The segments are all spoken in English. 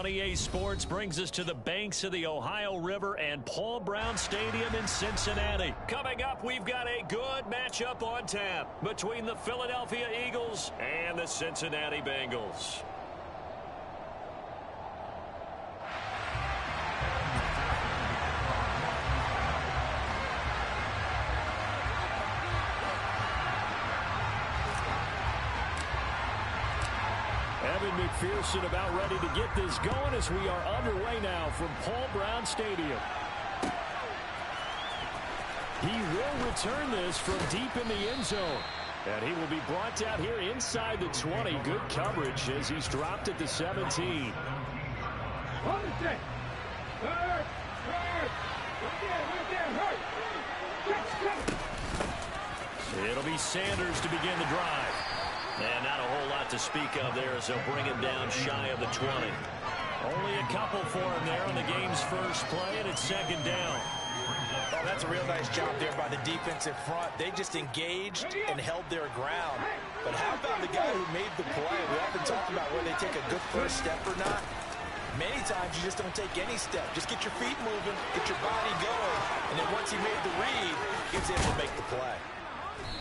EA Sports brings us to the banks of the Ohio River and Paul Brown Stadium in Cincinnati. Coming up, we've got a good matchup on tap between the Philadelphia Eagles and the Cincinnati Bengals. McPherson about ready to get this going as we are underway now from Paul Brown Stadium. He will return this from deep in the end zone. And he will be brought down here inside the 20. Good coverage as he's dropped at the 17. It'll be Sanders to begin the drive. And not a whole lot to speak of there as they'll bring him down shy of the 20. Only a couple for him there on the game's first play, and it's second down. Oh, that's a real nice job there by the defensive front. They just engaged and held their ground. But how about the guy who made the play? We often talk about whether they take a good first step or not. Many times you just don't take any step. Just get your feet moving, get your body going, and then once he made the read, he was able to make the play.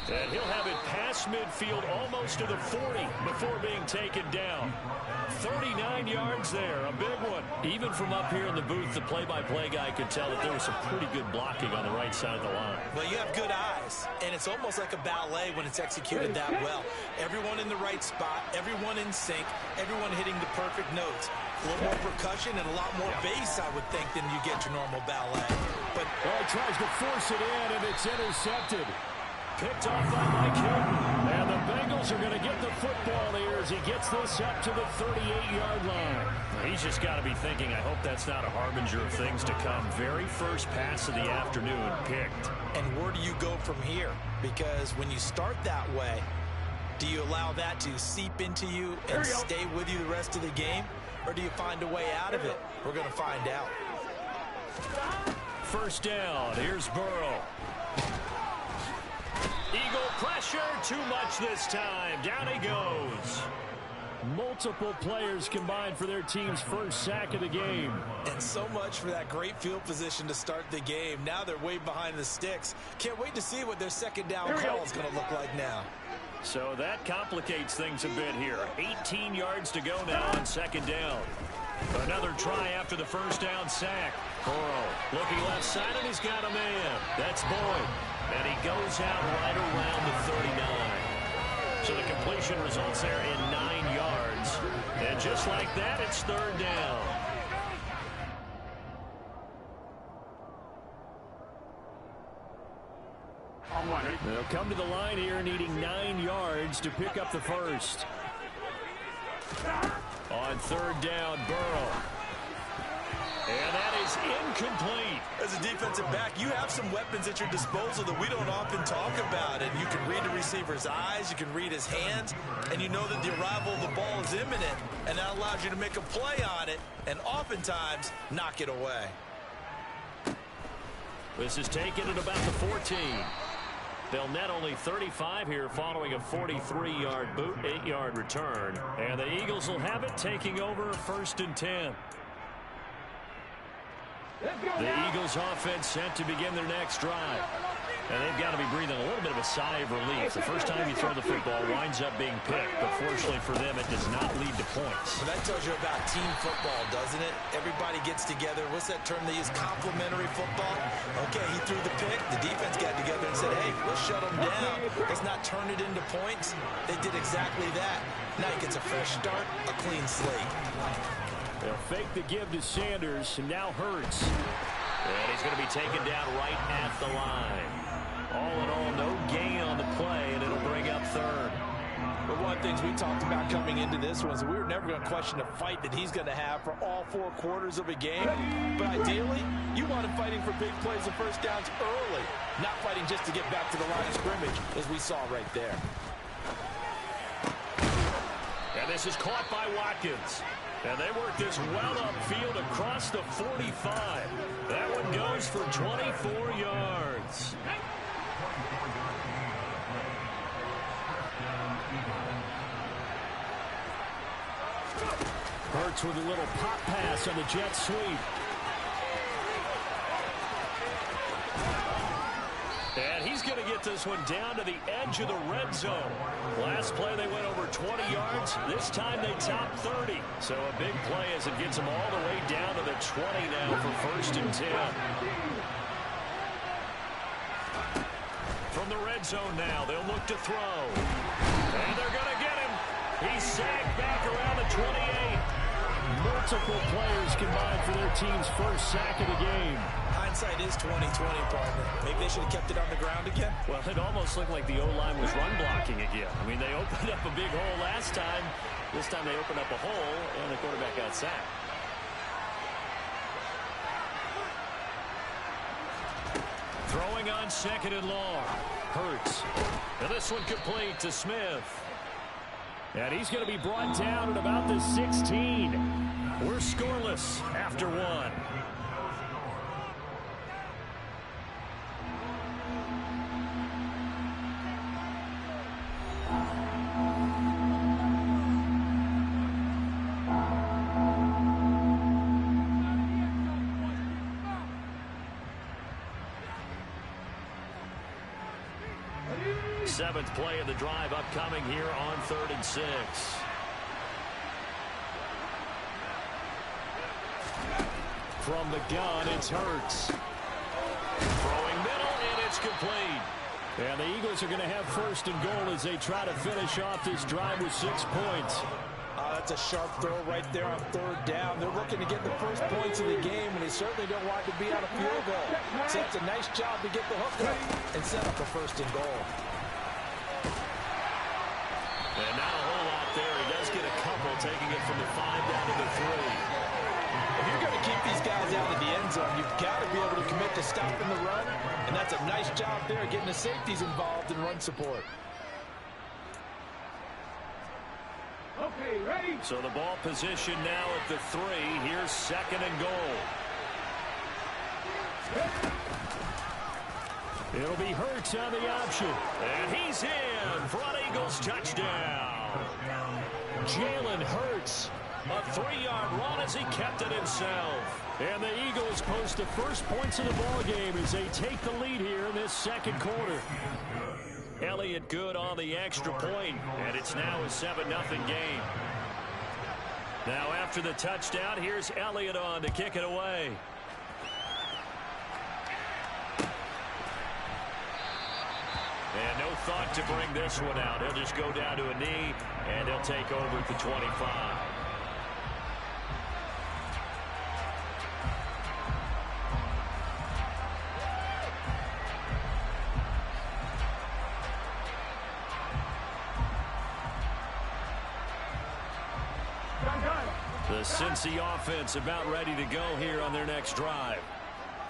And he'll have it past midfield almost to the 40 before being taken down. 39 yards there, a big one. Even from up here in the booth, the play-by-play guy could tell that there was some pretty good blocking on the right side of the line. Well, you have good eyes, and it's almost like a ballet when it's executed that well. Everyone in the right spot, everyone in sync, everyone hitting the perfect notes. A little more percussion and a lot more bass, I would think, than you get your normal ballet. But he tries to force it in, and it's intercepted. Picked off by Mike Hilton. And the Bengals are going to get the football here as he gets this up to the 38-yard line. He's just got to be thinking, I hope that's not a harbinger of things to come. Very first pass of the afternoon picked. And where do you go from here? Because when you start that way, do you allow that to seep into you and stay with you the rest of the game? Or do you find a way out of it? We're going to find out. First down. Here's Burrow. Eagle pressure, too much this time. Down he goes. Multiple players combined for their team's first sack of the game. And so much for that great field position to start the game. Now they're way behind the sticks. Can't wait to see what their second down call is going to look like now. So that complicates things a bit here. 18 yards to go now on second down. Another try after the first down sack. Burrow looking left side, and he's got a man. That's Boyd. And he goes out right around the 39. So the completion results there in 9 yards. And just like that, it's third down. They'll come to the line here needing 9 yards to pick up the first. On third down, Burrow. And that is incomplete. As a defensive back, you have some weapons at your disposal that we don't often talk about. And you can read the receiver's eyes, you can read his hands, and you know that the arrival of the ball is imminent. And that allows you to make a play on it and oftentimes knock it away. This is taken at about the 14. They'll net only 35 here following a 43-yard boot, 8-yard return. And the Eagles will have it taking over first and 10. The Eagles offense set to begin their next drive. And they've got to be breathing a little bit of a sigh of relief. The first time you throw the football winds up being picked, but fortunately for them, it does not lead to points. Well, that tells you about team football, doesn't it? Everybody gets together. What's that term they use? Complementary football. Okay, he threw the pick. The defense got together and said, hey, let's shut them down. Let's not turn it into points. They did exactly that. Now he gets a fresh start, a clean slate. They'll fake the give to Sanders, and now Hurts. And he's going to be taken down right at the line. All in all, no gain on the play, and it'll bring up third. But one of the things we talked about coming into this was we were never going to question the fight that he's going to have for all 4 quarters of a game. But ideally, you want him fighting for big plays and first downs early, not fighting just to get back to the line of scrimmage, as we saw right there. And this is caught by Watkins. And they work this well upfield across the 45. That one goes for 24 yards. Hurts with a little pop pass on the jet sweep. And he's going to get this one down to the edge of the red zone. Last play they went over 20 yards. This time they top 30. So a big play as it gets them all the way down to the 20 now for 1st and 10. From the red zone now, they'll look to throw. And they're going to get him. He's sagged back around the 28. Multiple players combined for their team's first sack of the game. Hindsight is 20/20, partner. Maybe they should have kept it on the ground again. Well, it almost looked like the O-line was run blocking again. I mean, they opened up a big hole last time. This time they opened up a hole, and the quarterback got sacked. Throwing on 2nd and long. Hurts. And this one complete to Smith. And he's going to be brought down at about the 16. We're scoreless after 1. Seventh play of the drive upcoming here on 3rd and 6. From the gun, it's Hurts. Throwing middle, and it's complete. And the Eagles are going to have 1st and goal as they try to finish off this drive with 6 points. That's a sharp throw right there on 3rd down. They're looking to get the first points of the game, and they certainly don't want to be out of field goal. So that's a nice job to get the hook up and set up a 1st and goal. And not a whole lot there. He does get a couple, taking it from the 5 down to the 3. If you're going to keep these guys out of the end zone, you've got to be able to commit to stopping the run, and that's a nice job there, getting the safeties involved in run support. Okay, ready? So the ball position now at the 3. Here's 2nd and goal. It'll be Hurts on the option. And he's in. Front Eagles touchdown. Jalen Hurts. A 3-yard run as he kept it himself. And the Eagles post the first points of the ball game as they take the lead here in this 2nd quarter. Elliott good on the extra point, and it's now a 7-0 game. Now after the touchdown, here's Elliott on to kick it away. And no thought to bring this one out. He'll just go down to a knee, and he'll take over at the 25. The Cincy offense about ready to go here on their next drive.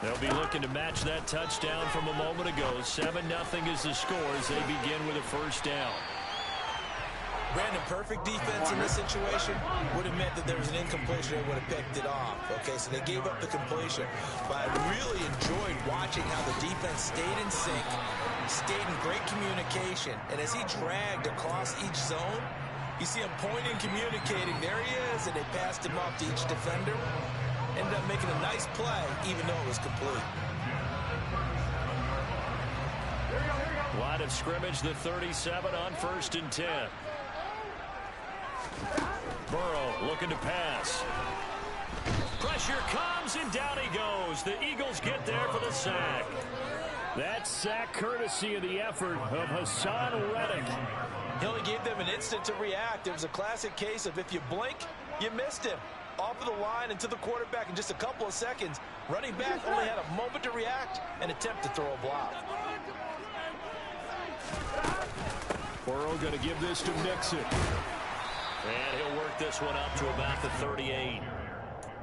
They'll be looking to match that touchdown from a moment ago. 7-0 is the score as they begin with a 1st down. Brandon, perfect defense in this situation would have meant that there was an incompletion. They would have picked it off. Okay, so they gave up the completion. But I really enjoyed watching how the defense stayed in sync, stayed in great communication. And as he dragged across each zone, you see him pointing, communicating. There he is, and they passed him off to each defender. Ended up making a nice play, even though it was complete. Line of scrimmage, the 37 on 1st and 10. Burrow looking to pass. Pressure comes, and down he goes. The Eagles get there for the sack. That sack courtesy of the effort of Hassan Reddick. He only gave them an instant to react. It was a classic case of if you blink, you missed him. Off of the line and to the quarterback in just a couple of seconds. Running back only had a moment to react and attempt to throw a block. Burrow going to give this to Mixon. And he'll work this one up to about the 38.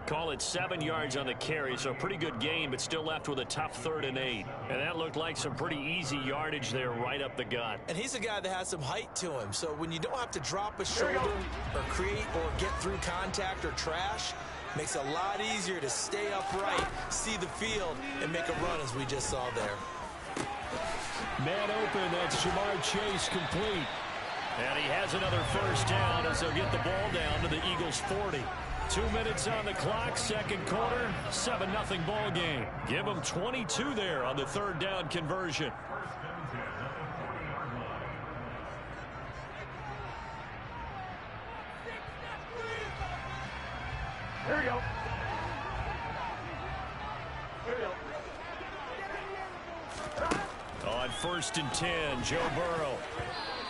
Call it 7 yards on the carry, so a pretty good gain, but still left with a tough 3rd and 8. And that looked like some pretty easy yardage there right up the gut. And he's a guy that has some height to him, so when you don't have to drop a shoulder or create or get through contact or trash, makes it a lot easier to stay upright, see the field, and make a run as we just saw there. Man open, that's Jamar Chase complete. And he has another 1st down as they'll get the ball down to the Eagles' 40. 2 minutes on the clock, second quarter, 7-0 ball game. Give them 22 there on the third down conversion. Here we go. On 1st and 10, Joe Burrow.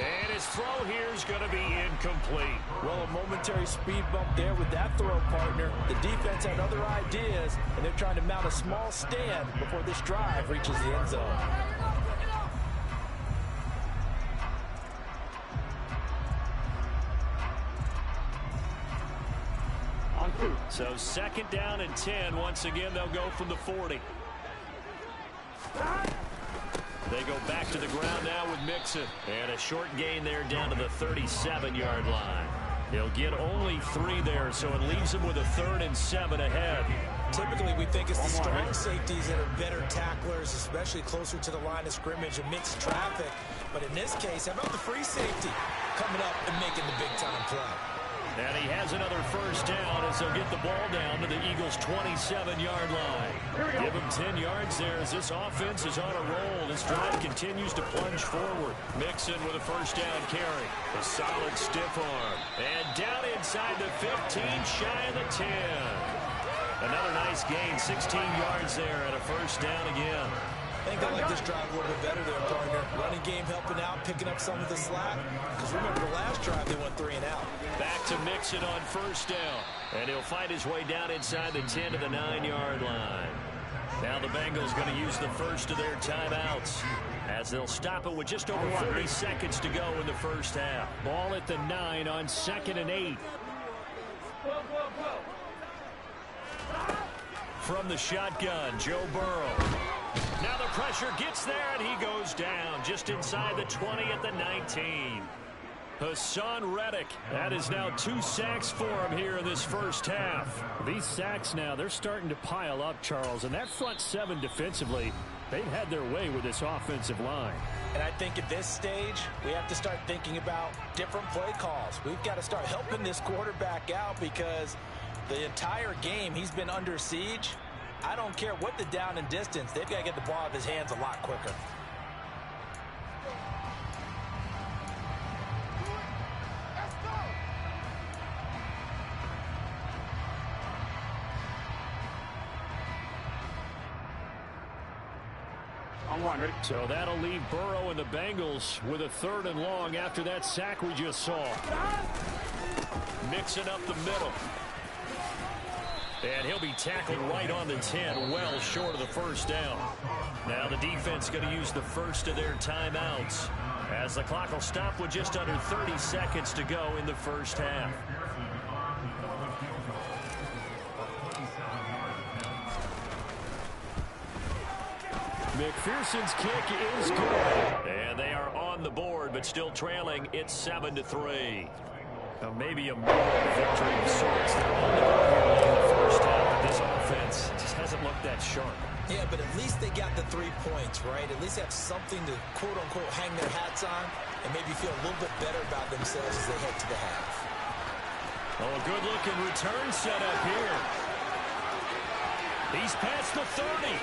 And his throw here is going to be incomplete. Well, a momentary speed bump there with that throw, partner. The defense had other ideas, and they're trying to mount a small stand before this drive reaches the end zone. So 2nd down and 10. Once again, they'll go from the 40. They go back to the ground now with Mixon. And a short gain there down to the 37-yard line. He'll get only 3 there, so it leaves him with a 3rd and 7 ahead. Typically, we think it's the strong safeties that are better tacklers, especially closer to the line of scrimmage and mixed traffic. But in this case, how about the free safety coming up and making the big-time play? And he has another 1st down as they'll get the ball down to the Eagles' 27-yard line. Give him 10 yards there as this offense is on a roll. This drive continues to plunge forward. Mixon with a 1st down carry. A solid stiff arm. And down inside the 15, shy of the 10. Another nice gain, 16 yards there and a 1st down again. I think they like this drive a little bit better there, partner. Running game helping out, picking up some of the slack. Because remember, the last drive they went 3 and out. Back to Mixon on 1st down. And he'll fight his way down inside the 10 to the 9-yard line. Now the Bengals going to use the first of their timeouts as they'll stop it with just over 40 seconds to go in the first half. Ball at the 9 on 2nd and 8. From the shotgun, Joe Burrow. Now the pressure gets there, and he goes down just inside the 20 at the 19. Hassan Reddick. That is now 2 sacks for him here in this first half. These sacks now, they're starting to pile up, Charles. And that front 7 defensively, they've had their way with this offensive line. And I think at this stage, we have to start thinking about different play calls. We've got to start helping this quarterback out because the entire game he's been under siege. I don't care what the down and distance. They've got to get the ball out of his hands a lot quicker. So that'll leave Burrow and the Bengals with a 3rd and long after that sack we just saw. Mixing up the middle. And he'll be tackled right on the 10, well short of the 1st down. Now the defense going to use the first of their timeouts as the clock will stop with just under 30 seconds to go in the first half. McPherson's kick is good. And they are on the board, but still trailing. It's 7-3. Maybe a moral victory of sorts. They're on the board here in the first half, but this offense just hasn't looked that sharp. Yeah, but at least they got the 3 points, right? At least have something to, quote-unquote, hang their hats on and maybe feel a little bit better about themselves as they head to the half. Oh, a good-looking return set up here. He's past the 30.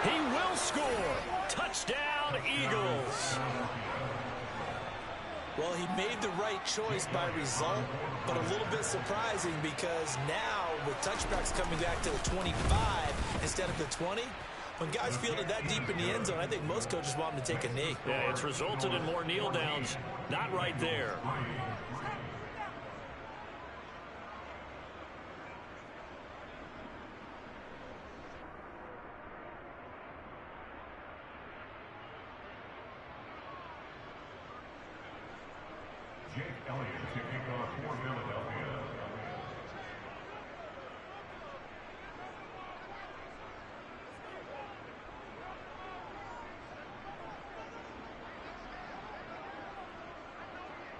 He will score. Touchdown, Eagles. Well, he made the right choice by result, but a little bit surprising because now with touchbacks coming back to the 25 instead of the 20, when guys fielded that deep in the end zone, I think most coaches want them to take a knee. Yeah, it's resulted in more kneel downs. Not right there.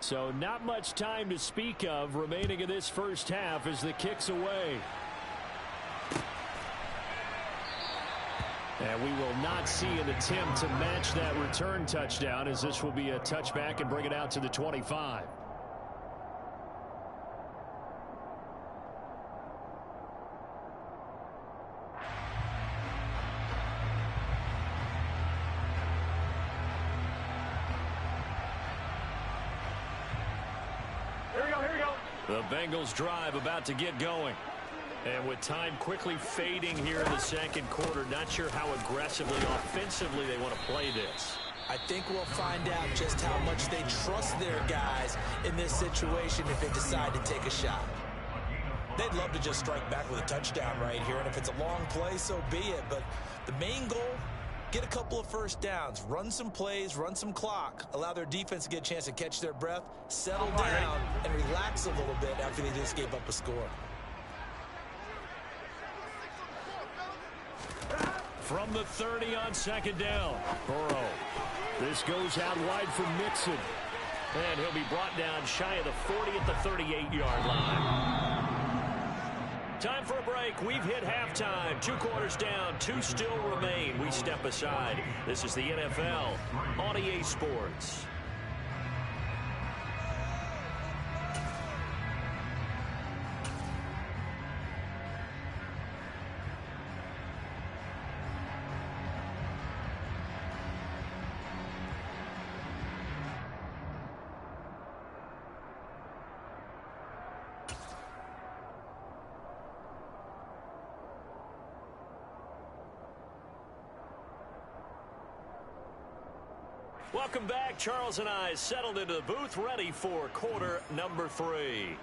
So not much time to speak of remaining in this first half as the kick's away. And we will not see an attempt to match that return touchdown as this will be a touchback and bring it out to the 25. The Bengals drive about to get going. And with time quickly fading here in the second quarter, not sure how aggressively, offensively they want to play this. I think we'll find out just how much they trust their guys in this situation if they decide to take a shot. They'd love to just strike back with a touchdown right here, and if it's a long play, so be it. But the main goal, get a couple of first downs, run some plays, run some clock, allow their defense to get a chance to catch their breath, settle down, and relax a little bit after they just gave up a score. From the 30 on second down, Burrow. This goes out wide for Mixon. And he'll be brought down shy of the 40 at the 38-yard line. Time for a break. We've hit halftime. 2 quarters down. 2 still remain. We step aside. This is the NFL on EA Sports. Welcome back. Charles and I settled into the booth, ready for quarter number 3.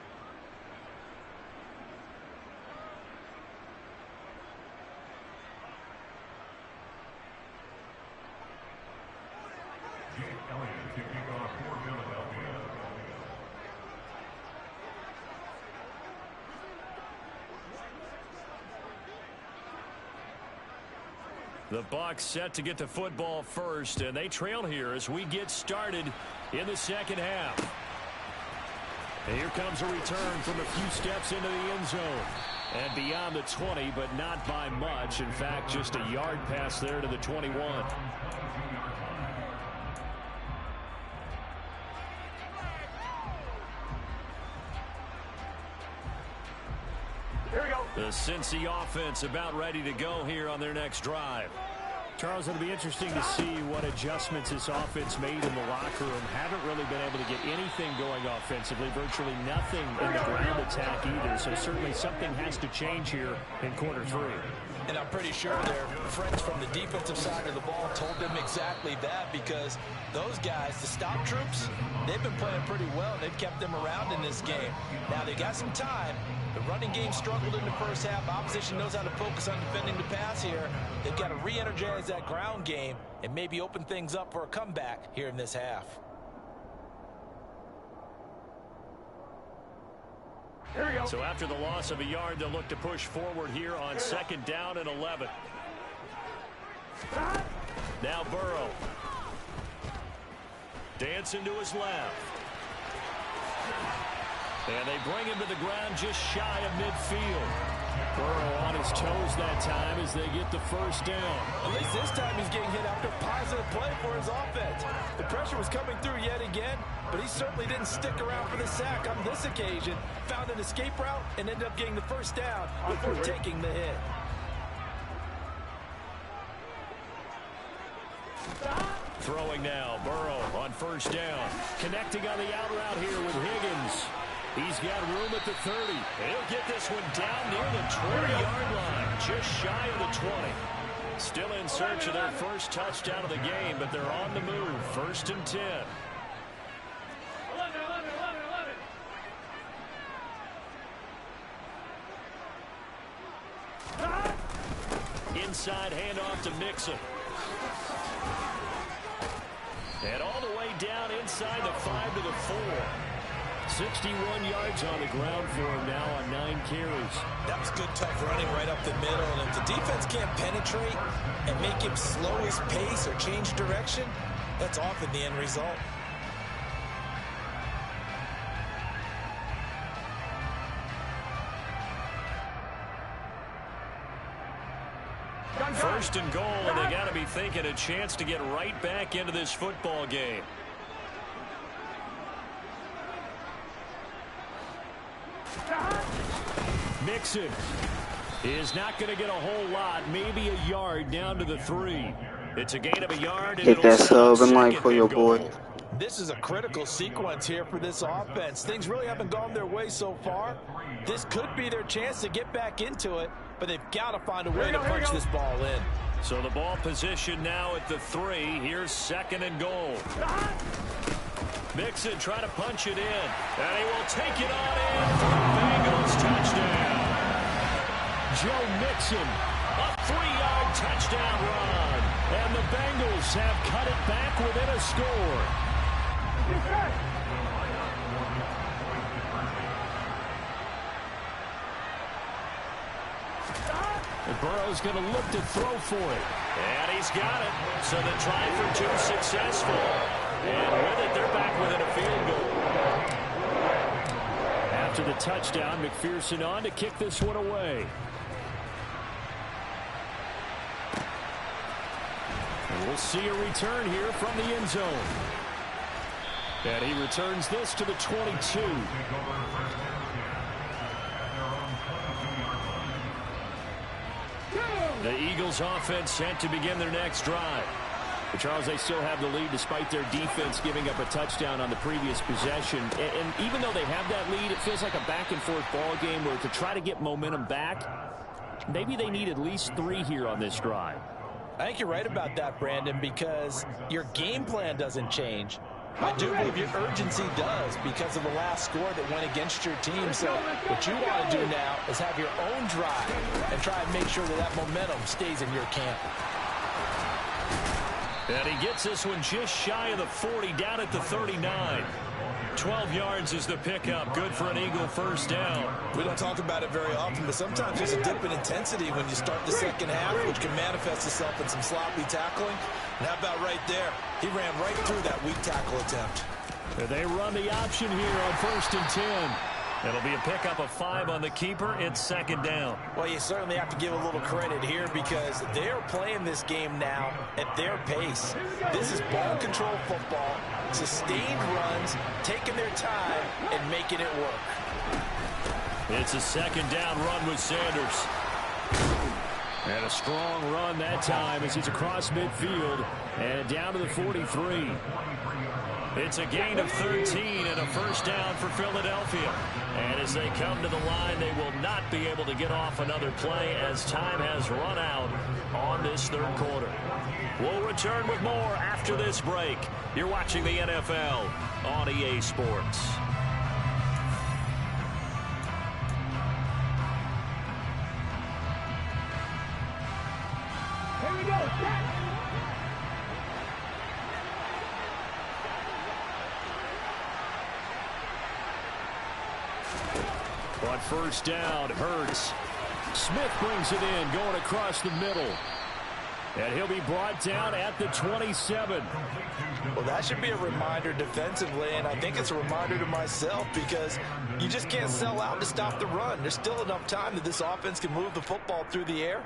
The Bucs set to get the football first, and they trail here as we get started in the second half. And here comes a return from a few steps into the end zone. And beyond the 20, but not by much. In fact, just a yard pass there to the 21. Here we go. The Cincy offense about ready to go here on their next drive. Charles, it'll be interesting to see what adjustments this offense made in the locker room. Haven't really been able to get anything going offensively, virtually nothing in the ground attack either. So certainly something has to change here in quarter 3. And I'm pretty sure their friends from the defensive side of the ball told them exactly that, because those guys, the stop troops, they've been playing pretty well. They've kept them around in this game. Now they got some time. The running game struggled in the first half. Opposition knows how to focus on defending the pass here. They've got to re-energize that ground game and maybe open things up for a comeback here in this half. Here we go. So after the loss of a yard, they'll look to push forward here on second down and 11. Now Burrow. Dancing to his left. And they bring him to the ground just shy of midfield. Burrow on his toes that time as they get the first down. At least this time he's getting hit after positive play for his offense. The pressure was coming through yet again, but he certainly didn't stick around for the sack on this occasion. Found an escape route and ended up getting the first down before taking the hit. Throwing now, Burrow on first down. Connecting on the out route here with Higgins. He's got room at the 30. He'll get this one down near the 20-yard line, just shy of the 20. Still in search of their first touchdown of the game, but they're on the move. 1st and 10. 11. Inside handoff to Mixon. And all the way down inside the 5 to the 4. 61 yards on the ground for him now on 9 carries. That was good, tough running right up the middle. And if the defense can't penetrate and make him slow his pace or change direction, that's often the end result. First and goal, and they got to be thinking a chance to get right back into this football game. Mixon is not going to get a whole lot, maybe a yard down to the 3. It's a gain of a yard. And Hit that sub and like for your boy. This is a critical sequence here for this offense. Things really haven't gone their way so far. This could be their chance to get back into it, but they've got to find a way to punch this ball in. So the ball position now at the 3. Here's 2nd and goal. Mixon trying to punch it in, and he will take it on in for the Bengals touchdown. Joe Mixon, A 3-yard touchdown run, and the Bengals have cut it back within a score. And Burrow's going to look to throw for it. and he's got it. So the try for 2 successful, and with it, they're back within a field goal. After the touchdown, McPherson on to kick this one away. And we'll see a return here from the end zone. And he returns this to the 22. The Eagles offense set to begin their next drive. But Charles, they still have the lead despite their defense giving up a touchdown on the previous possession. And even though they have that lead, it feels like a back-and-forth ball game where to try to get momentum back, maybe they need at least 3 here on this drive. I think you're right about that, Brandon, because your game plan doesn't change. I do believe your urgency does because of the last score that went against your team. So what you want to do now is have your own drive and try and make sure that that momentum stays in your camp. And he gets this one just shy of the 40, down at the 39. 12 yards is the pickup. Good for an Eagle first down. We don't talk about it very often, but sometimes there's a dip in intensity when you start the second half, which can manifest itself in some sloppy tackling. And how about right there? He ran right through that weak tackle attempt. And they run the option here on 1st and 10. It'll be a pickup of 5 on the keeper. It's 2nd down. Well, you certainly have to give a little credit here because they're playing this game now at their pace. This is ball control football, sustained runs, taking their time, and making it work. It's a 2nd down run with Sanders. And a strong run that time as he's across midfield and down to the 43. It's a gain of 13 and a first down for Philadelphia. And as they come to the line, they will not be able to get off another play as time has run out on this 3rd quarter. We'll return with more after this break. You're watching the NFL on EA Sports. Here we go. On 1st down, Hurts. Smith brings it in, going across the middle. And he'll be brought down at the 27. Well, that should be a reminder defensively, and I think it's a reminder to myself because you just can't sell out to stop the run. There's still enough time that this offense can move the football through the air,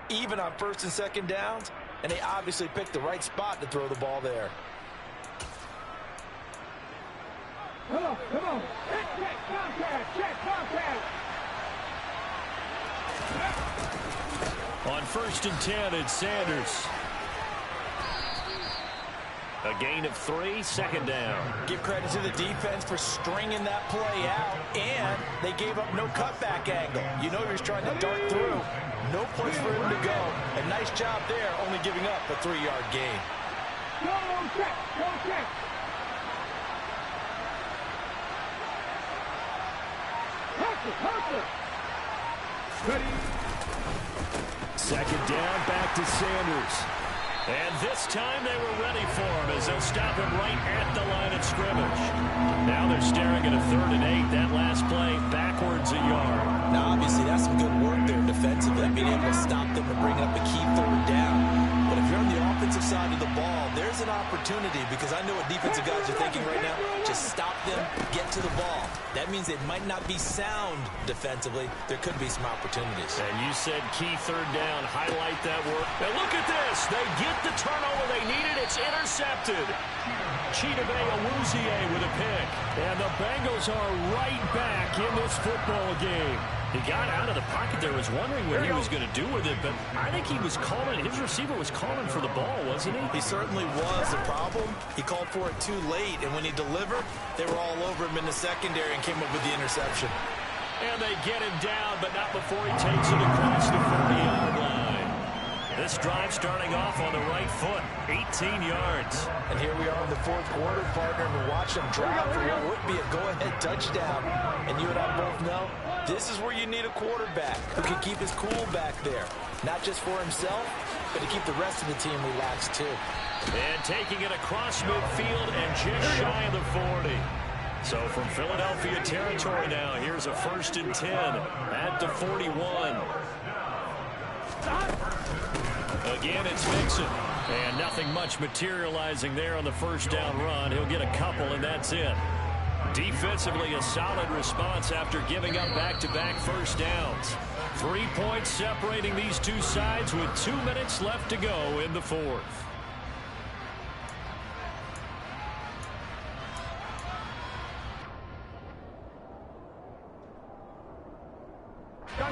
even on 1st and 2nd downs, and they obviously picked the right spot to throw the ball there. Come on. Check, contact. On 1st and 10, it's Sanders. A gain of 3, 2nd down. Give credit to the defense for stringing that play out, and they gave up no cutback angle. You know he was trying to dart through. No place for him to go. A nice job there, only giving up a 3-yard gain. Go check. Hustle. Ready. 2nd down, back to Sanders. And this time they were ready for him as they'll stop him right at the line of scrimmage. Now they're staring at a 3rd and 8. That last play backwards a yard. Now, obviously, that's some good work there defensively, being able to stop them and bring up a key 3rd down. But if you're on the offensive side of the ball, there's an opportunity because I know what defensive guys are thinking right now. Just stop them, get to the ball. That means it might not be sound defensively. There could be some opportunities. And you said key 3rd down. Highlight that work. And look at this. They get the turnover they needed. It's intercepted. Chidobe Awuzie with a pick. And the Bengals are right back in this football game. He got out of the pocket there, was wondering what he was going to do with it, but I think he was calling, his receiver was calling for the ball, wasn't he? He certainly was. The problem, he called for it too late, and when he delivered, they were all over him in the secondary and came up with the interception. And they get him down, but not before he takes it across the 40-yard line. This drive starting off on the right foot, 18 yards. And here we are in the fourth quarter, partner, and watch them drive for what would be a go-ahead touchdown. And you and I both know this is where you need a quarterback who can keep his cool back there. Not just for himself, but to keep the rest of the team relaxed too. And taking it across midfield and just shy of the 40. So from Philadelphia territory now, here's a 1st and 10 at the 41. Again, it's Mixon. And nothing much materializing there on the first down run. He'll get a couple, and that's it. Defensively, a solid response after giving up back-to-back first downs. 3 points separating these two sides with 2 minutes left to go in the fourth.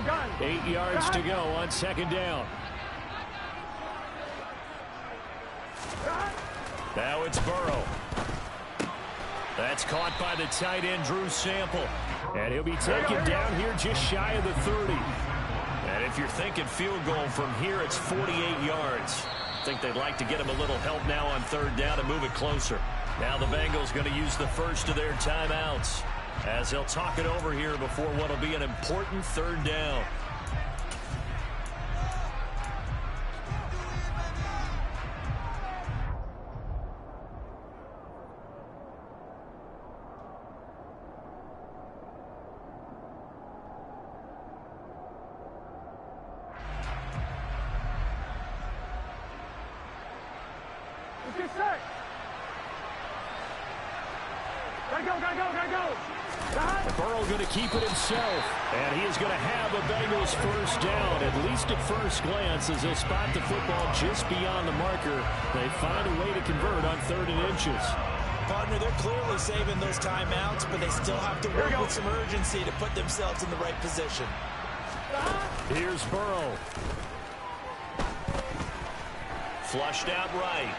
Gun. 8 yards to go on second down. Now it's Burrow. That's caught by the tight end, Drew Sample. And he'll be taken down here just shy of the 30. And if you're thinking field goal from here, it's 48 yards. I think they'd like to get him a little help now on third down and move it closer. Now the Bengals going to use the first of their timeouts as they'll talk it over here before what will be an important third down. Get set. Gotta go. Burrow going to keep it himself, and he is going to have a Bengals first down, at least at first glance, as they'll spot the football just beyond the marker. They find a way to convert on 3rd and inches. Partner, they're clearly saving those timeouts, but they still have to work with some urgency to put themselves in the right position. Here's Burrow. Flushed out right.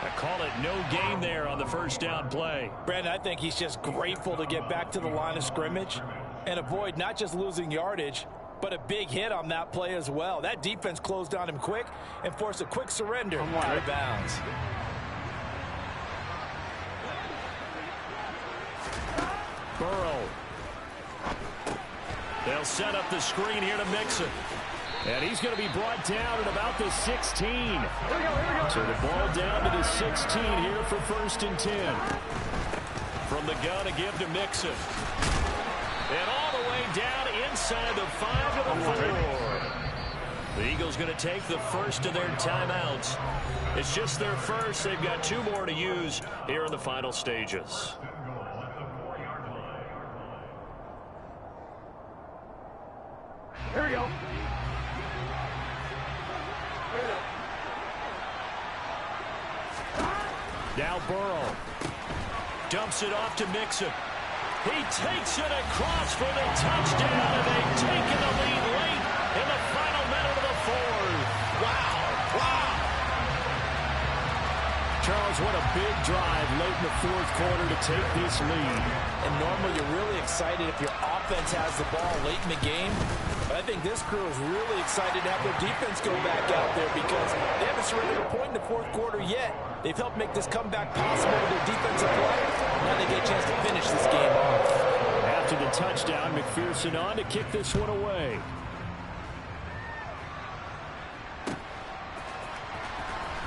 I call it no gain there on the first down play. Brandon, I think he's just grateful to get back to the line of scrimmage and avoid not just losing yardage, but a big hit on that play as well. That defense closed on him quick and forced a quick surrender out of bounds. Burrow. They'll set up the screen here to Mixon. And he's going to be brought down at about the 16. So the ball down to the 16 here for 1st and 10. From the gun to give to Mixon. And all the way down inside the 5 to the 4. The Eagles going to take the first of their timeouts. It's just their first. They've got 2 more to use here in the final stages. Here we go. Now Burrow dumps it off to Mixon. He takes it across for the touchdown, and they've taken the lead late in the final minute of the fourth. Wow. Charles, what a big drive late in the fourth quarter to take this lead. And normally you're really excited if your offense has the ball late in the game. But I think this crew is really excited to have their defense go back out there because they haven't surrendered a point in the fourth quarter yet. They've helped make this comeback possible with their defensive play. Now they get a chance to finish this game off. After the touchdown, McPherson on to kick this one away.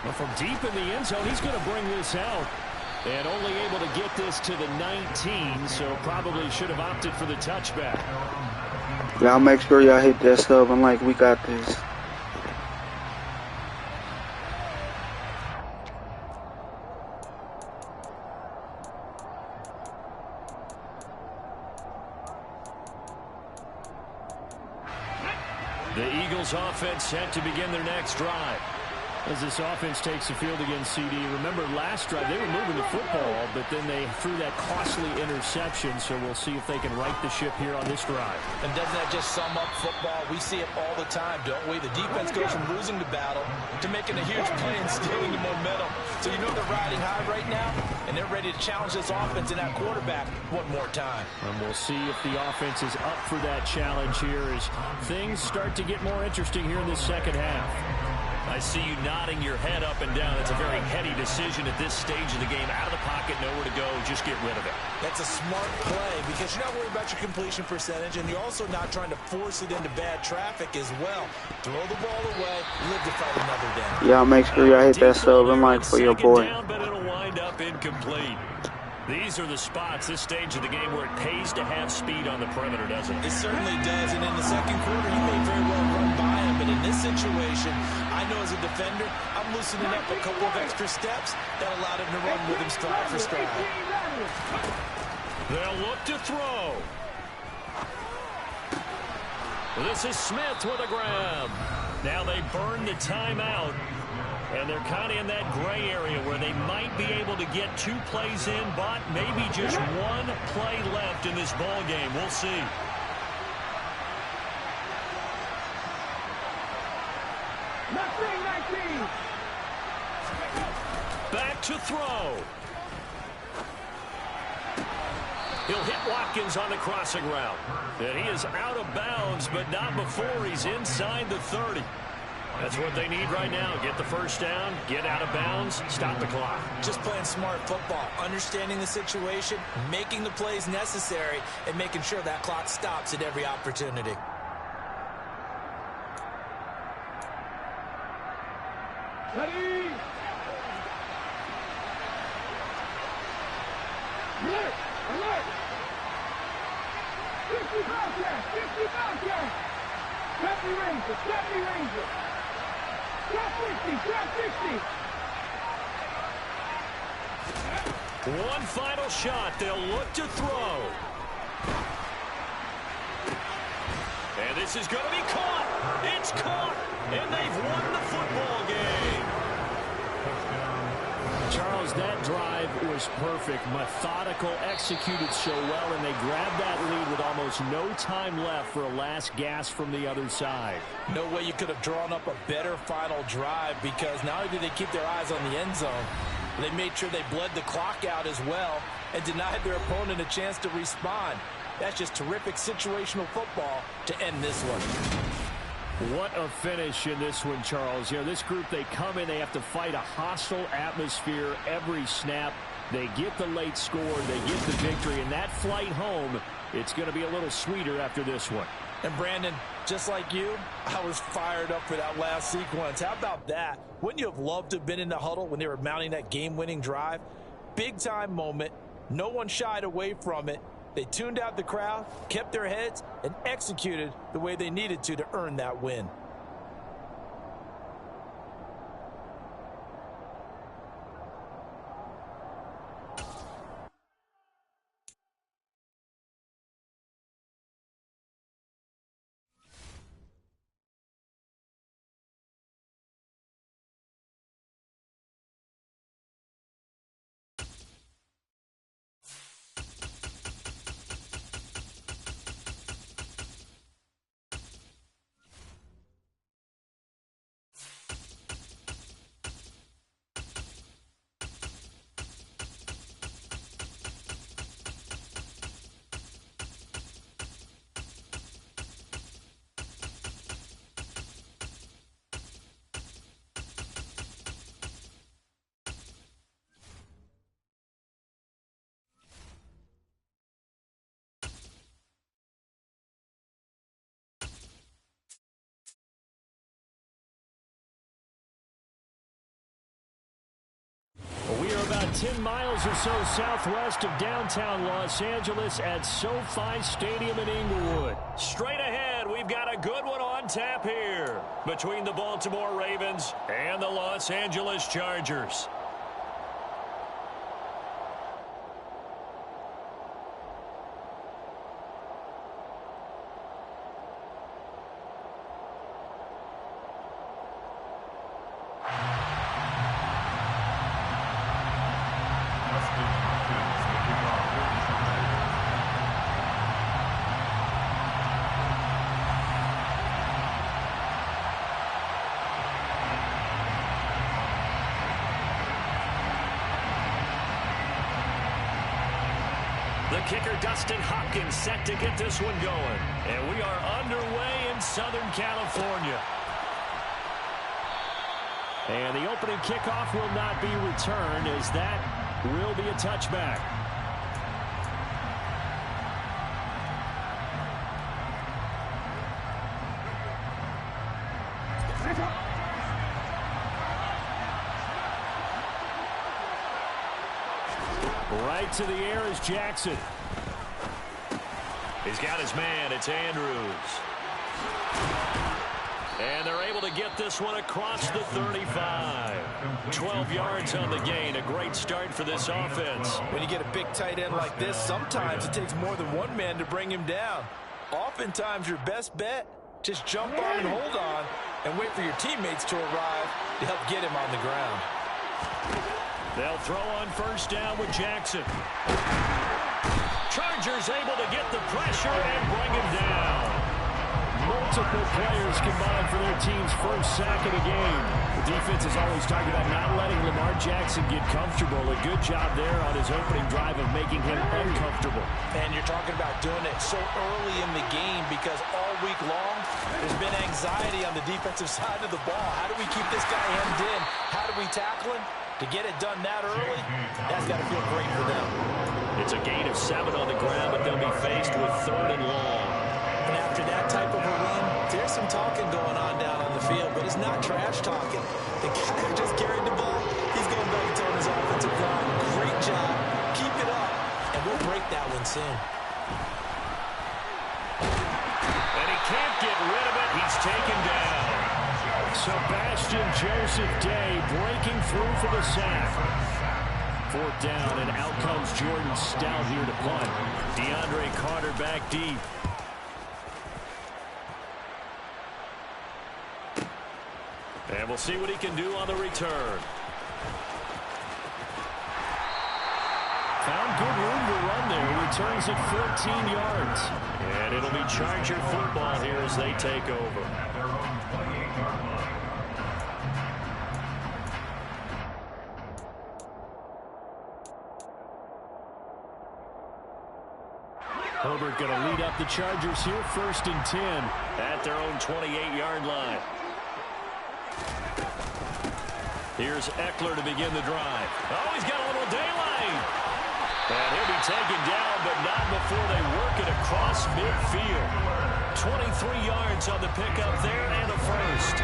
Well, from deep in the end zone, he's going to bring this out. And only able to get this to the 19, so probably should have opted for the touchback. Y'all make sure y'all hit that sub and like, we got this. The Eagles offense set to begin their next drive. As this offense takes the field against CD, remember last drive they were moving the football, but then they threw that costly interception, so we'll see if they can right the ship here on this drive. And doesn't that just sum up football? We see it all the time, don't we? The defense goes from losing the battle to making a huge play and stealing the momentum. So you know they're riding high right now, and they're ready to challenge this offense and that quarterback one more time. And we'll see if the offense is up for that challenge here as things start to get more interesting here in the second half. I see you nodding your head up and down. It's a very heady decision at this stage of the game. Out of the pocket, nowhere to go. Just get rid of it. That's a smart play because you're not worried about your completion percentage, and you're also not trying to force it into bad traffic as well. Throw the ball away, live to fight another down. Y'all make sure y'all hit that sub and like for your boy. Down, but it'll wind up incomplete. These are the spots, this stage of the game, where it pays to have speed on the perimeter, doesn't it? It certainly does, and in the second quarter, he may very well run by him, but in this situation, I know as a defender, I'm loosening up a couple of extra steps that allowed him to run with him stride for stride. They'll look to throw. This is Smith with a grab. Now they burn the timeout. And they're kind of in that gray area where they might be able to get 2 plays in, but maybe just 1 play left in this ball game. We'll see. Back to throw. He'll hit Watkins on the crossing route. And he is out of bounds, but not before he's inside the 30. That's what they need right now. Get the first down, get out of bounds, stop the clock. Just playing smart football, understanding the situation, making the plays necessary, and making sure that clock stops at every opportunity. Ready? Alert! Alert! 50 Bobcat! 50 Bobcat! Stephanie Ranger! Stephanie Ranger! Drop 50! Drop 50! One final shot. They'll look to throw. And this is going to be caught. It's caught. And they've won the football game. Charles, that drive was perfect, methodical, executed so well, and they grabbed that lead with almost no time left for a last gasp from the other side. No way you could have drawn up a better final drive because not only did they keep their eyes on the end zone, they made sure they bled the clock out as well and denied their opponent a chance to respond. That's just terrific situational football to end this one. What a finish in this one, Charles. You know, this group, they come in, they have to fight a hostile atmosphere every snap. They get the late score, they get the victory, and that flight home, it's going to be a little sweeter after this one. And Brandon, just like you, I was fired up for that last sequence. How about that? Wouldn't you have loved to have been in the huddle when they were mounting that game-winning drive? Big-time moment. No one shied away from it. They tuned out the crowd, kept their heads, and executed the way they needed to earn that win. We are about 10 miles or so southwest of downtown Los Angeles at SoFi Stadium in Inglewood. Straight ahead, we've got a good one on tap here between the Baltimore Ravens and the Los Angeles Chargers. The kicker, Dustin Hopkins, set to get this one going. And we are underway in Southern California. And the opening kickoff will not be returned, as that will be a touchback. Right to the air is Jackson. He's got his man. It's Andrews. And they're able to get this one across the 35. 12 yards on the gain. A great start for this offense. When you get a big tight end like this, sometimes it takes more than one man to bring him down. Oftentimes, your best bet, just jump on and hold on and wait for your teammates to arrive to help get him on the ground. They'll throw on first down with Jackson. Chargers able to get the pressure and bring him down. Multiple players combined for their team's first sack of the game. The defense is always talking about not letting Lamar Jackson get comfortable. A good job there on his opening drive of making him uncomfortable. And you're talking about doing it so early in the game because all week long there's been anxiety on the defensive side of the ball. How do we keep this guy hemmed in? How do we tackle him? To get it done that early, that's got to feel great for them. It's a gain of 7 on the ground, but they'll be faced with 3rd and long. And after that type of a run, there's some talking going on down on the field, but it's not trash talking. The guy who just carried the ball, he's going back and telling his offensive line, great job, keep it up, and we'll break that one soon. And he can't get rid of it. He's taken down. Sebastian Joseph Day breaking through for the sack. 4th down, and out comes Jordan Stout here to punt. DeAndre Carter back deep. And we'll see what he can do on the return. Found good room to run there. Returns at 14 yards. And it'll be Charger football here as they take over. Herbert going to lead up the Chargers here, 1st and 10. At their own 28-yard line. Here's Eckler to begin the drive. Oh, he's got a little daylight. And he'll be taken down, but not before they work it across midfield. 23 yards on the pickup there and a first.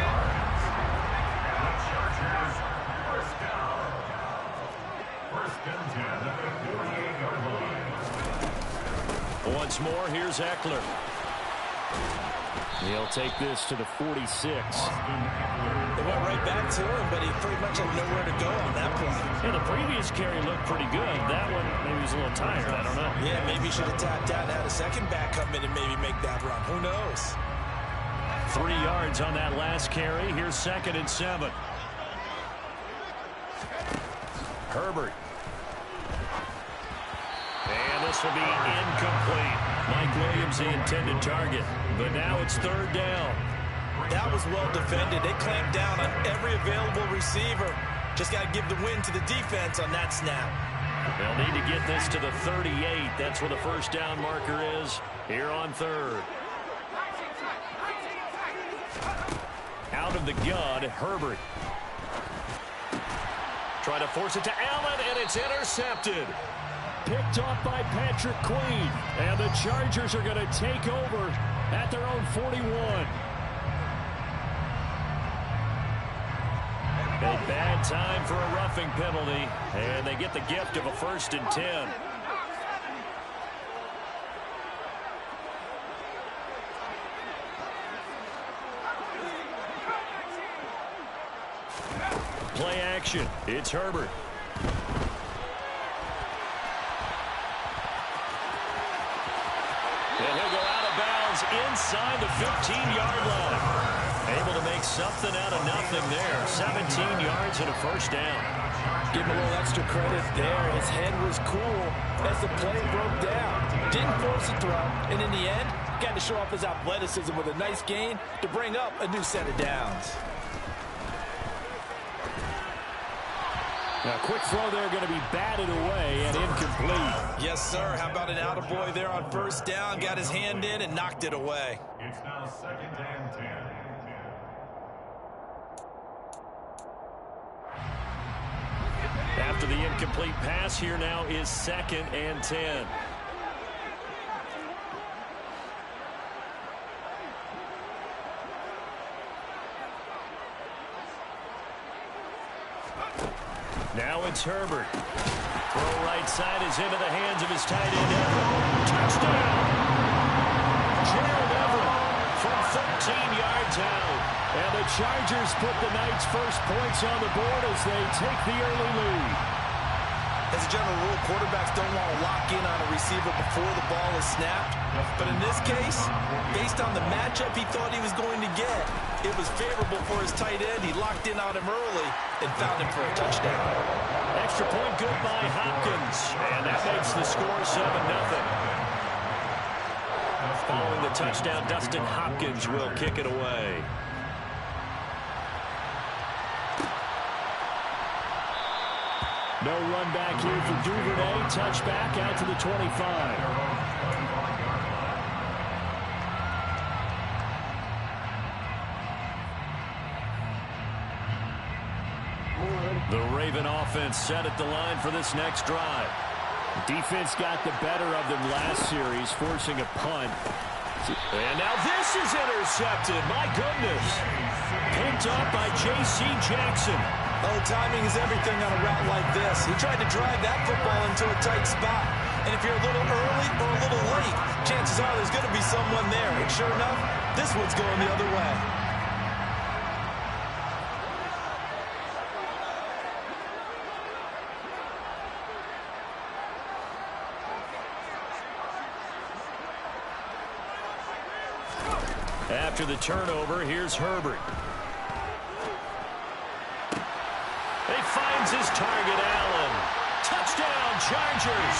Once more, here's Eckler. He'll take this to the 46. They went right back to him, but he pretty much had nowhere to go on that play. Yeah, the previous carry looked pretty good. That one, maybe he's a little tired. I don't know. Yeah, maybe he should have tapped out and had a second back come in and maybe make that run. Who knows? 3 yards on that last carry. Here's 2nd and 7. Herbert. And this will be incomplete. Mike Williams, the intended target. But now it's 3rd down. That was well defended. They clamped down on every available receiver. Just got to give the win to the defense on that snap. They'll need to get this to the 38. That's where the first down marker is here on 3rd. Out of the gun, Herbert. Try to force it to Allen, and it's intercepted. Picked off by Patrick Queen. And the Chargers are going to take over at their own 41. A bad time for a roughing penalty, and they get the gift of a 1st and 10. Play action. It's Herbert. And he'll go out of bounds inside the 15-yard line. Able to make something out of nothing there. 17 yards and a first down. Give him a little extra credit there. His head was cool as the play broke down. Didn't force a throw, and in the end, got to show off his athleticism with a nice gain to bring up a new set of downs. Now, quick throw there going to be batted away and incomplete. Yes, sir. How about an attaboy there on first down? Got his hand in and knocked it away. It's now 2nd and 10. After the incomplete pass, here now is 2nd and 10. Now it's Herbert. Throw right side is into the hands of his tight end, Everett. Touchdown! Gerald Everett from 13 yards out. And the Chargers put the Knights' first points on the board as they take the early lead. As a general rule, quarterbacks don't want to lock in on a receiver before the ball is snapped. But in this case, based on the matchup he thought he was going to get, it was favorable for his tight end. He locked in on him early and found him for a touchdown. Extra point good by Hopkins. And that makes the score 7-0. Following the touchdown, Dustin Hopkins will kick it away. No run back here for Duvernay. Touchback out to the 25. The Raven offense set at the line for this next drive. Defense got the better of them last series, forcing a punt. And now this is intercepted. My goodness. Picked up by J.C. Jackson. Oh, timing is everything on a route like this. He tried to drive that football into a tight spot. And if you're a little early or a little late, chances are there's going to be someone there. And sure enough, this one's going the other way. After the turnover, here's Herbert. He finds his target, Allen. Touchdown, Chargers.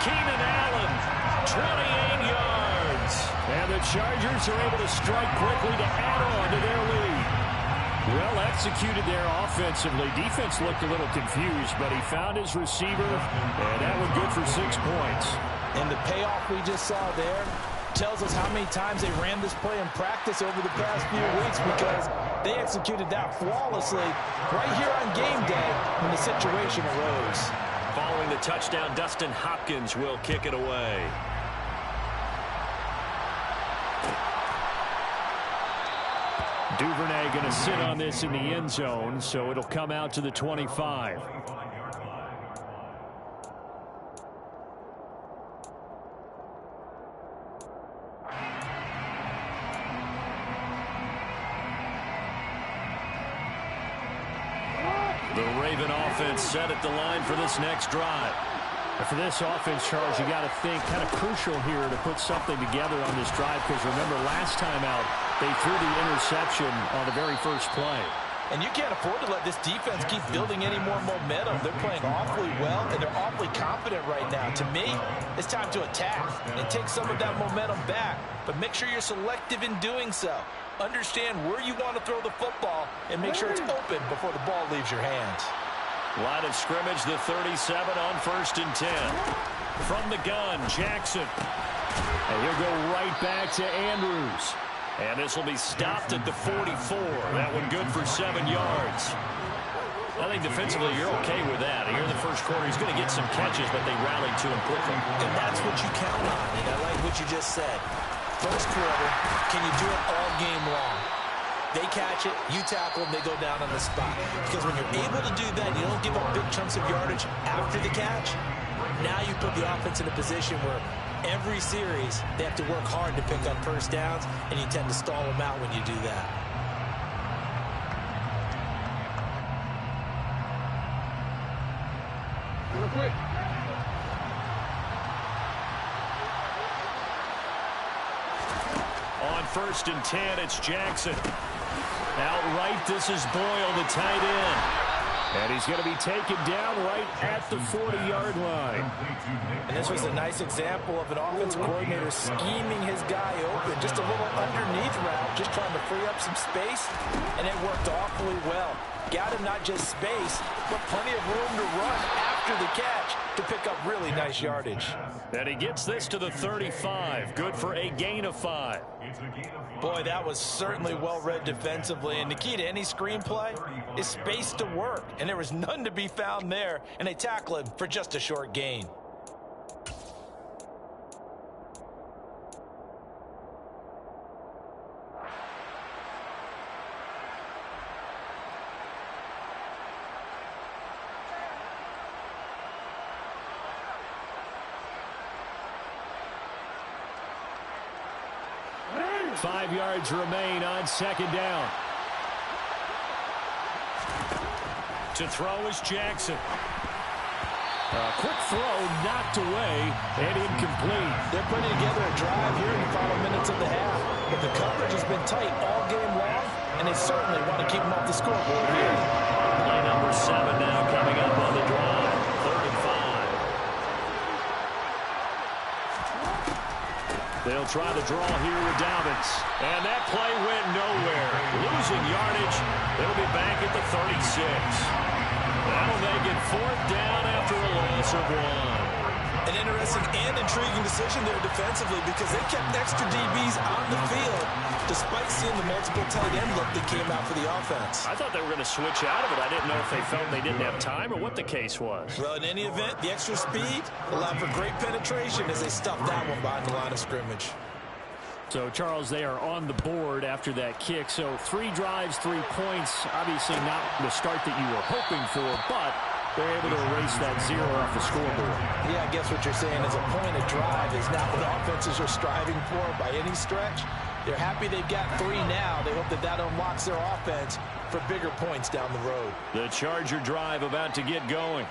Keenan Allen, 28 yards. And the Chargers are able to strike quickly to add on to their lead. Well executed there offensively. Defense looked a little confused, but he found his receiver, and that was good for 6 points. And the payoff we just saw there tells us how many times they ran this play in practice over the past few weeks, because they executed that flawlessly right here on game day when the situation arose. Following the touchdown, Dustin Hopkins will kick it away. Duvernay going to sit on this in the end zone, so it'll come out to the 25. The Raven offense set at the line for this next drive. And for this offense, Charles, you got to think kind of crucial here to put something together on this drive, because remember last time out they threw the interception on the very first play. And you can't afford to let this defense keep building any more momentum. They're playing awfully well, and they're awfully confident right now. To me, it's time to attack and take some of that momentum back. But make sure you're selective in doing so. Understand where you want to throw the football and make sure it's open before the ball leaves your hands. Line of scrimmage, the 37 on 1st and 10. From the gun, Jackson. And he'll go right back to Andrews. And this will be stopped at the 44. That one good for 7 yards. I think defensively you're okay with that. Here in the first quarter, he's going to get some catches, but they rallied to him quickly. And that's what you count on, and I like what you just said. First quarter, can you do it all game long? They catch it, you tackle them, they go down on the spot. Because when you're able to do that, you don't give up big chunks of yardage after the catch. Now you put the offense in a position where every series they have to work hard to pick up first downs, and you tend to stall them out when you do that. Real quick. On 1st and 10, it's Jackson. Outright, this is Boyle, the tight end. And he's going to be taken down right at the 40-yard line. And this was a nice example of an offensive coordinator scheming his guy open. Just a little underneath route, just trying to free up some space, and it worked awfully well. Got him not just space, but plenty of room to run after the catch to pick up really nice yardage. And he gets this to the 35. Good for a gain of 5. Boy, that was certainly well-read defensively, and the key to any screenplay is space to work, and there was none to be found there, and they tackle him for just a short gain. Five yards remain on second down. To throw is Jackson. A quick throw knocked away and incomplete. They're putting together a drive here in the final minutes of the half, but the coverage has been tight all game long, and they certainly want to keep them off the scoreboard here. Play number 7 now coming up on the drive. 3rd and 5. They'll try the draw here with Dobbins. And that play went nowhere. Losing yardage. They'll be back at the 36. That'll make it 4th down after a loss of 1. An interesting and intriguing decision there defensively because they kept extra DBs on the field despite seeing the multiple tight end look that came out for the offense. I thought they were going to switch out of it. I didn't know if they felt they didn't have time or what the case was. Well, in any event, the extra speed allowed for great penetration as they stuffed that one behind the line of scrimmage. So, Charles, they are on the board after that kick. So 3 drives, 3 points. Obviously not the start that you were hoping for, but they're able to erase that 0 off the scoreboard. Yeah, I guess what you're saying is a point of drive is not what offenses are striving for by any stretch. They're happy they've got 3 now. They hope that that unlocks their offense for bigger points down the road. The Charger drive about to get going.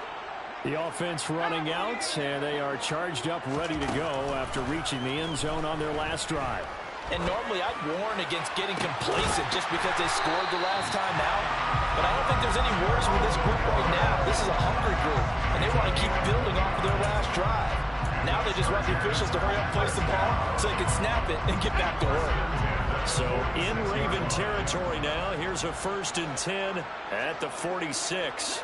The offense running out, and they are charged up, ready to go after reaching the end zone on their last drive. And normally I'd warn against getting complacent just because they scored the last time out. But I don't think there's any worries with this group right now. This is a hungry group, and they want to keep building off of their last drive. Now they just want the officials to hurry up, place the ball, so they can snap it and get back to work. So in Raven territory now, here's a 1st and 10 at the 46.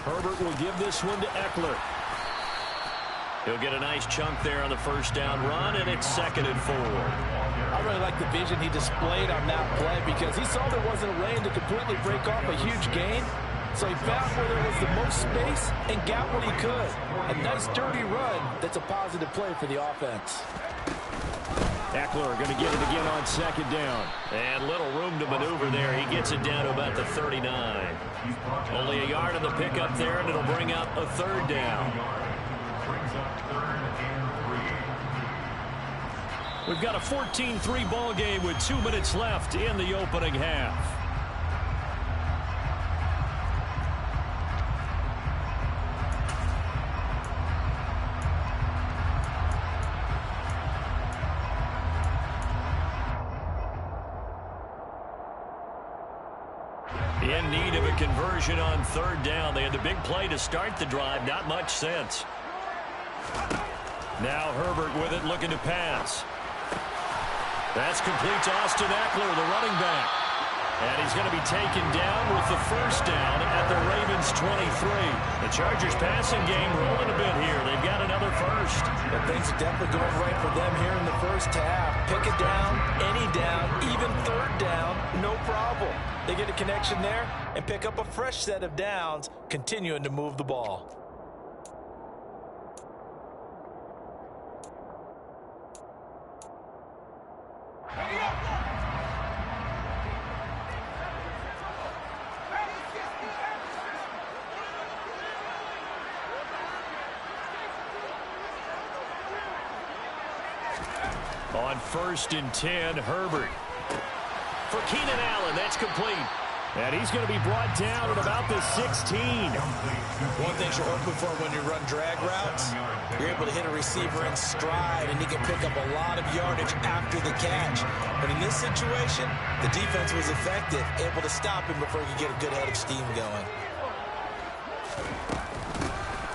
Herbert will give this one to Eckler. He'll get a nice chunk there on the 1st down run, and it's 2nd and 4. I really like the vision he displayed on that play because he saw there wasn't a lane to completely break off a huge gain. So he found where there was the most space and got what he could. A nice dirty run that's a positive play for the offense. Eckler going to get it again on 2nd down. And little room to maneuver there. He gets it down to about the 39. Only a yard on the pickup there, and it'll bring up a 3rd down. We've got a 14-3 ball game with 2 minutes left in the opening half. In need of a conversion on 3rd down. They had the big play to start the drive. Not much sense. Now Herbert with it, looking to pass. That's complete to Austin Eckler, the running back. And he's going to be taken down with the 1st down at the Ravens 23. The Chargers passing game rolling a bit here. They've got another 1st. But things are definitely going right for them here in the 1st half. Pick it down, any down, even 3rd down, no problem. They get a connection there and pick up a fresh set of downs, continuing to move the ball. On 1st and 10, Herbert. For Keenan Allen, that's complete. And he's going to be brought down at about the 16. One thing you're hoping for when you run drag routes, you're able to hit a receiver in stride, and he can pick up a lot of yardage after the catch. But in this situation, the defense was effective, able to stop him before he could get a good head of steam going.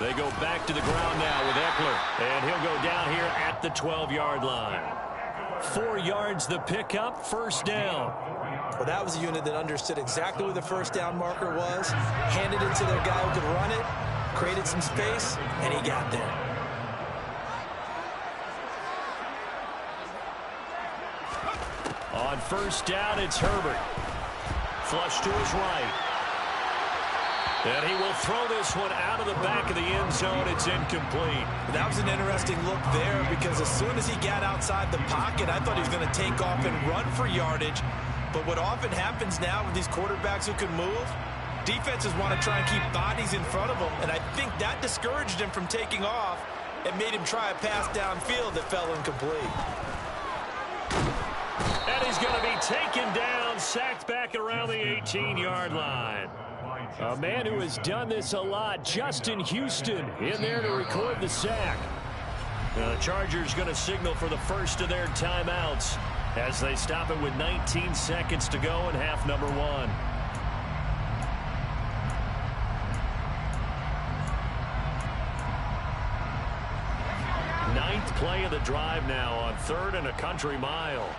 They go back to the ground now with Eckler, and he'll go down here at the 12-yard line. 4 yards the pickup, first down. Well, that was a unit that understood exactly where the first down marker was, handed it to their guy who could run it, created some space, and he got there. On first down, it's Herbert. Flush to his right. And he will throw this one out of the back of the end zone. It's incomplete. That was an interesting look there because as soon as he got outside the pocket, I thought he was going to take off and run for yardage. But what often happens now with these quarterbacks who can move, defenses want to try and keep bodies in front of them. And I think that discouraged him from taking off and made him try a pass downfield that fell incomplete. And he's going to be taken down, sacked back around the 18-yard line. A man who has done this a lot, Justin Houston, in there to record the sack. The Chargers going to signal for the first of their timeouts as they stop it with 19 seconds to go in half number 1. Ninth play of the drive now on 3rd and a country mile.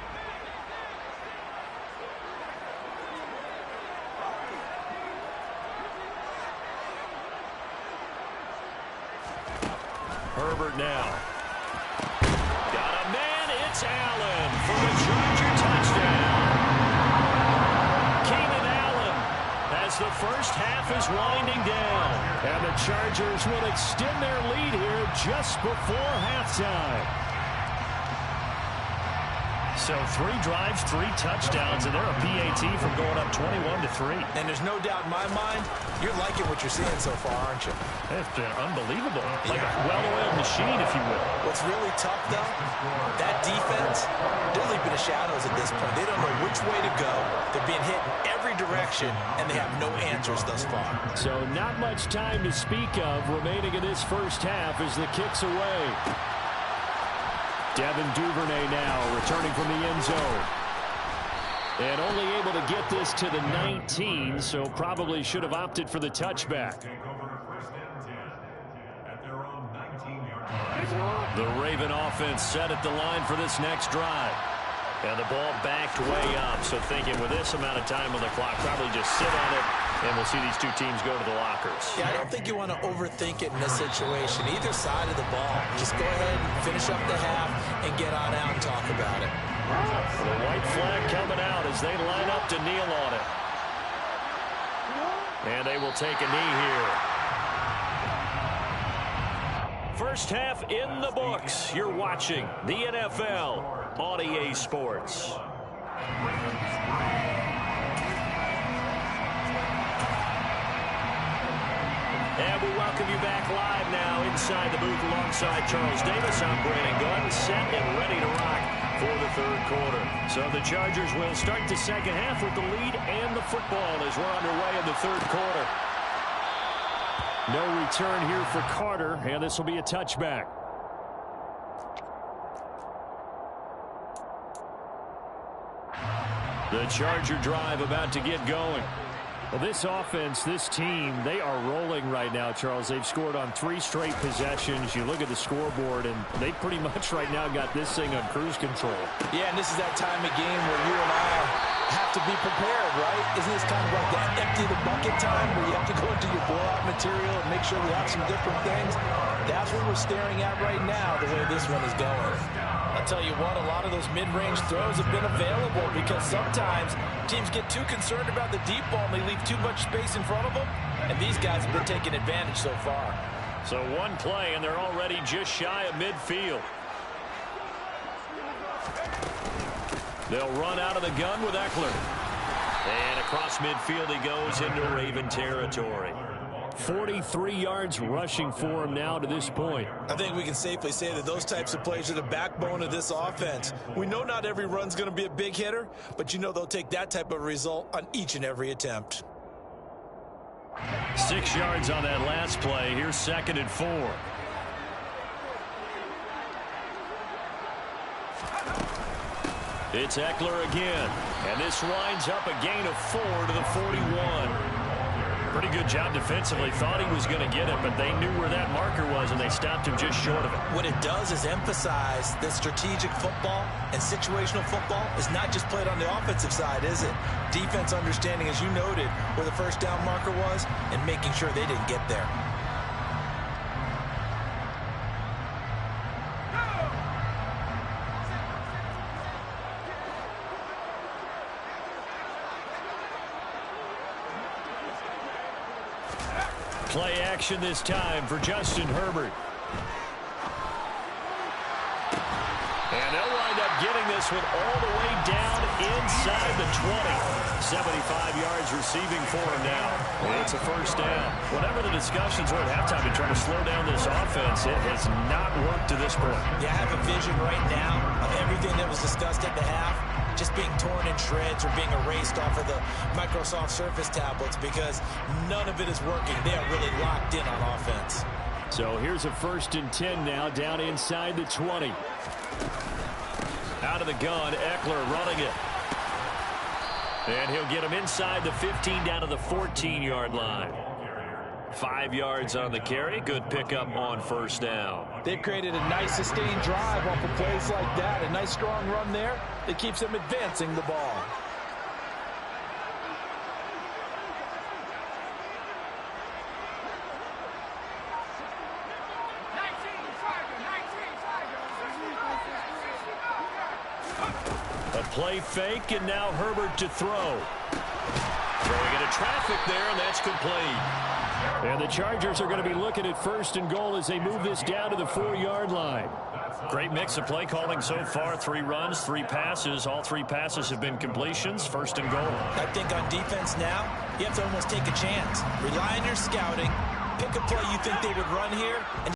Herbert now. Got a man. It's Allen for the Charger touchdown. Keenan Allen as the first half is winding down. And the Chargers will extend their lead here just before halftime. So 3 drives, 3 touchdowns, and they're a PAT from going up 21-3. And there's no doubt in my mind, you're liking what you're seeing so far, aren't you? It's been unbelievable. Like a well-oiled machine, if you will. What's really tough, though, that defense, they're leaping the shadows at this point. They don't know which way to go. They're being hit in every direction, and they have no answers thus far. So not much time to speak of remaining in this first half as the kick's away. Devin Duvernay now returning from the end zone. And only able to get this to the 19, so probably should have opted for the touchback. The Raven offense set at the line for this next drive. And the ball backed way up, so thinking with this amount of time on the clock, probably just sit on it, and we'll see these two teams go to the lockers. Yeah, I don't think you want to overthink it in this situation. Either side of the ball. Just go ahead and finish up the half and get on out and talk about it. The white flag coming out as they line up to kneel on it. And they will take a knee here. First half in the books. You're watching the NFL on EA Sports. And we welcome you back live now inside the booth alongside Charles Davis. I'm Brandon Gunn, set and ready to rock for the 3rd quarter. So the Chargers will start the second half with the lead and the football as we're underway in the 3rd quarter. No return here for Carter, and this will be a touchback. The Charger drive about to get going. Well, this offense, this team, they are rolling right now, Charles. They've scored on 3 straight possessions. You look at the scoreboard, and they pretty much right now got this thing on cruise control. Yeah, and this is that time of game where you and I have to be prepared, right? Isn't this kind of like that empty the bucket time where you have to go into your blowout material and make sure we have some different things? That's what we're staring at right now, the way this one is going. I'll tell you what, a lot of those mid-range throws have been available because sometimes teams get too concerned about the deep ball and they leave too much space in front of them, and these guys have been taking advantage so far. So one play, and they're already just shy of midfield. They'll run out of the gun with Eckler. And across midfield he goes into Raven territory. 43 yards rushing for him now to this point. I think we can safely say that those types of plays are the backbone of this offense. We know not every run's going to be a big hitter, but you know they'll take that type of result on each and every attempt. 6 yards on that last play. Here's 2nd and 4. It's Eckler again. And this winds up a gain of 4 to the 41. Pretty good job defensively. Thought he was going to get it, but they knew where that marker was, and they stopped him just short of it. What it does is emphasize that strategic football and situational football is not just played on the offensive side, is it? Defense understanding, as you noted, where the first down marker was and making sure they didn't get there. Play action this time for Justin Herbert. And they'll wind up getting this one all the way down inside the 20. 75 yards receiving for him now. And it's a first down. Whatever the discussions were at halftime to try to slow down this offense, it has not worked to this point. Yeah, I have a vision right now of everything that was discussed at the half just being torn in shreds or being erased off of the Microsoft Surface tablets because none of it is working. They are really locked in on offense. So here's a 1st and 10 now down inside the 20. Out of the gun, Eckler running it. And he'll get him inside the 15 down to the 14-yard line. 5 yards on the carry. Good pickup on first down. They've created a nice sustained drive off of plays like that. A nice strong run there that keeps them advancing the ball. A play fake, and now Herbert to throw. Throwing into traffic there, and that's complete. And the Chargers are going to be looking at 1st and goal as they move this down to the 4-yard line. Great mix of play calling so far. 3 runs, 3 passes. All 3 passes have been completions. 1st and goal. I think on defense now, you have to almost take a chance. Rely on your scouting. Pick a play you think they would run here, and